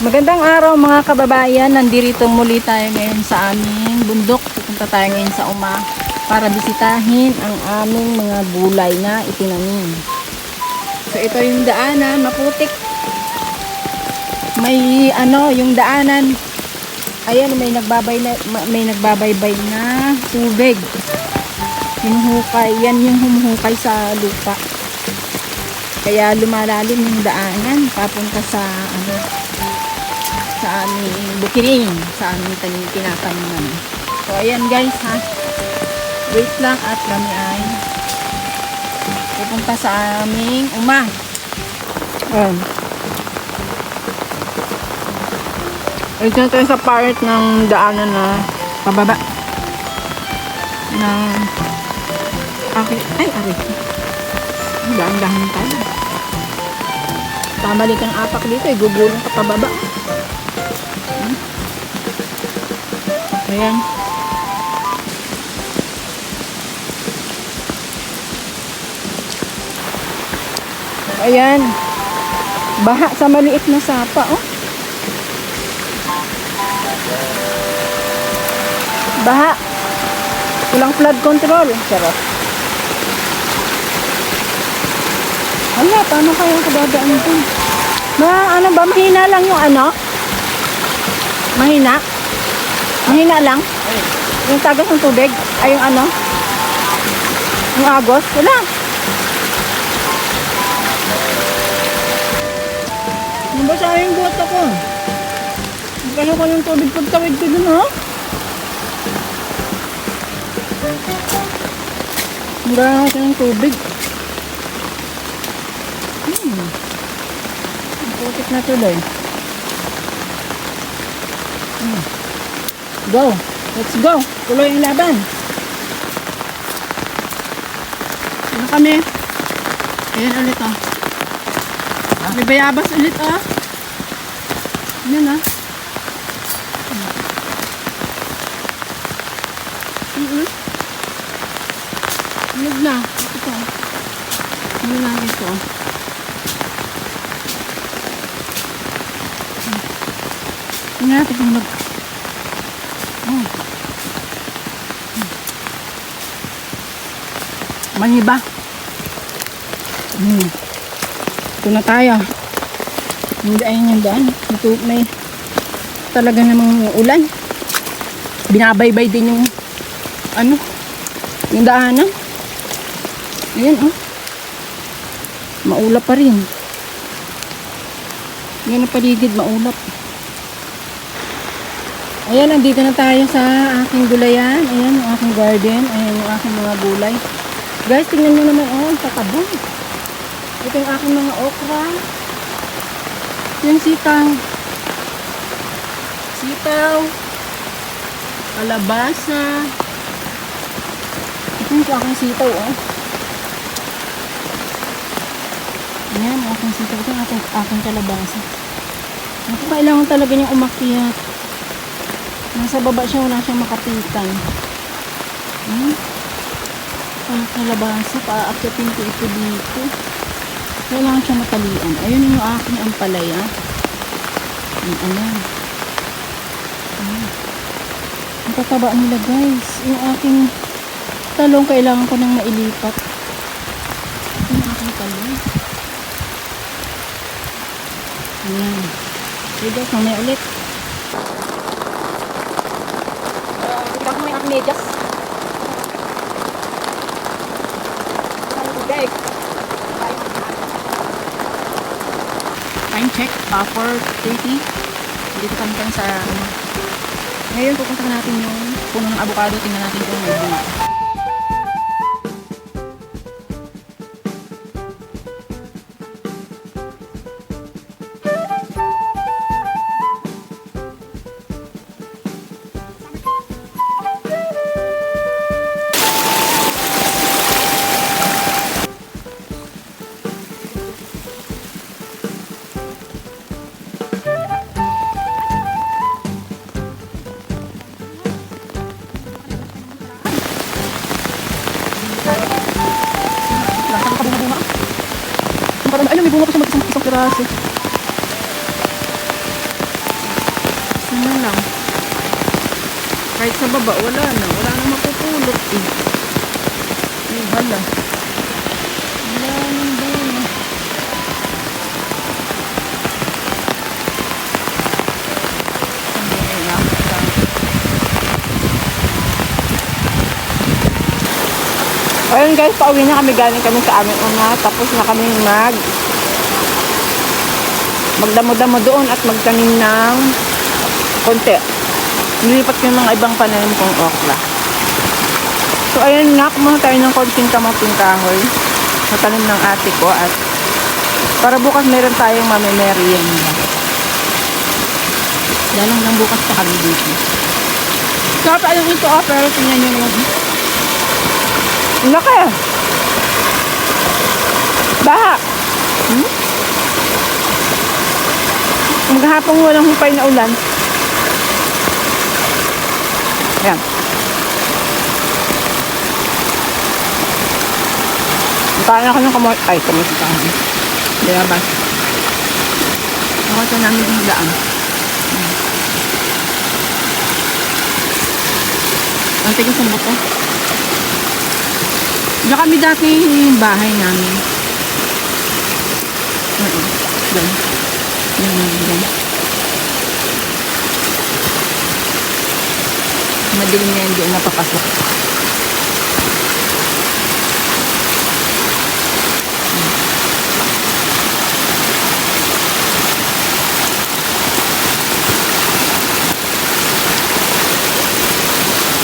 Magandang araw mga kababayan, nandito muli tayo ngayon sa aming bundok. Pupunta tayo ngayon sa Uma para bisitahin ang aming mga gulay na itinanim. So ito yung daanan, maputik. May yung daanan. Ayan, may nagbabaybay na tubig. Hinuhukay, yan yung humuhukay sa lupa. Kaya lumalalim yung daanan papunta sa sa aming bukiring, sa aming tinataniman. So ayan guys ha, wait lang at kami ay pupunta sa aming Uma. Ayan, ito na tayo sa part ng daanan na pababa ng dahan-dahan tayo. Tamali kang apak dito, gugulong ka pababa. Ayan. Ayan. Baha sa maliit na sapa, oh. Baha. Walang flood control. Charot. Hala, paano kaya kababaan ito? Ano ba? Mahina lang yung Mahina? Mahina lang? Yung tagas ng tubig? Ay, yung yung agos? Wala. Nabasa yung buhat ako. Nagkasya ko ng tubig pagtawid ko dun, ha? Nagkasya ko ng tubig. Putik na tuloy. Go. Let's go. Tuloy ang laban. Ano kami? Ayan ulit, oh. May bayabas ulit, oh. Ayan, oh. Alag na. Ito. Ano na ito? Tingnan natin kung maniba. Ito na tayo. Hindi ayun yung daan. Ito may talaga namang ulan. Binabaybay din yung yung daanan. Ayan, oh. Maulap pa rin. Yan ang paligid, maulap. Ayan, nandito na tayo sa aking gulayan. Ayan, yung aking garden. Ayan, yung aking mga gulay. Guys, tingnan nyo naman, oh, kakabo. Ito yung aking mga okra. Yung sitaw. Kalabasa. Ito yung aking sitaw, oh. Ayan, aking sitaw. Ito yung aking kalabasa. Ito, kailangan talaga niyang umakyat. Nasa baba siya, wala siyang makapitan. Kalabasa, paakyatin ko ito dito. Kailangan siya matalian. Ayun yung aking ampalaya. Ayan. Ang tataba nila guys. Yung aking talong, kailangan ko nang mailipat. Yung aking talong. Ayan. Okay guys, mamaya ulit. Tignan ko may aking medyas. Time check, 4:30. Dito kami sa ngayon pupunta natin yung puno ng avocado. Tingnan natin kung may bunga. Ayun, may bunga pa siya mag-isang piraso. Kahit sa baba, wala na. Wala na mapupulot eh. Ay, hala. Wala nang doon. Ayun guys, pauwi na kami, galing kami sa aming una. Tapos na kami magdamo-damo doon at magtanim ng konti. Nilipat ko yung mga ibang pananim kong okra. So ayun nga, kumuha tayo ng konting kamuting kahoy sa tanim ng ate ko at para bukas meron tayong mamemerienda. Dalang lang bukas pa kami dito. Sarap alam ito pero tingnan nyo yung laki. Baha. Maghapong walang hupay na ulan. Ayan. Paano ako ng kamoy? Ay, kamoy sa tahan. Dilabas. Ako sa namin yung daan. Ang tigas ng buto. Diyan kami dati yung bahay namin. Diyan. Diyan. Madilim na yun doon napapasok.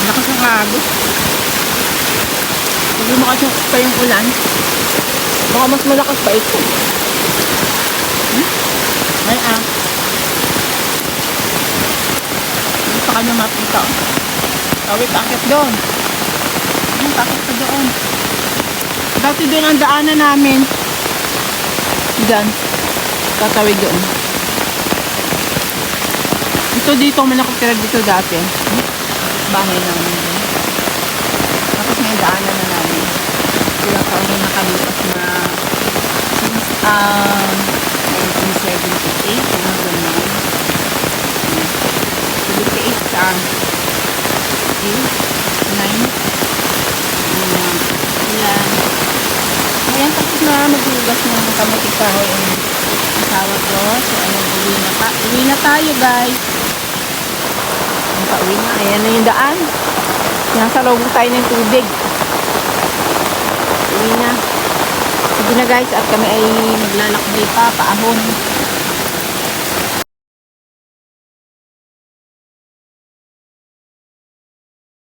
Lakas ng agos. Hindi makasyok pa yung ulan. Baka mas malakas pa ito. Ay hindi pa kanya makita. Tawid, akit doon. Akit pa doon. Dati doon ang daanan namin. Diyan. Tatawid doon. Ito dito, manakapira dito dati. Bahay namin doon. Tapos may daanan na namin. Ilang taon na nakalipas na since 1978 hanggang na 78 ka 8, 9 ilan. Ayan, tapos na maghugas ng kamuting kahoy ang asawa ko. So ayan, uwi na tayo guys. Pauwi na, ayan na yung daan. Nasa loob tayo ng tubig. Uwi na. Sige na guys, at kami ay maglalakbay pa, paahon.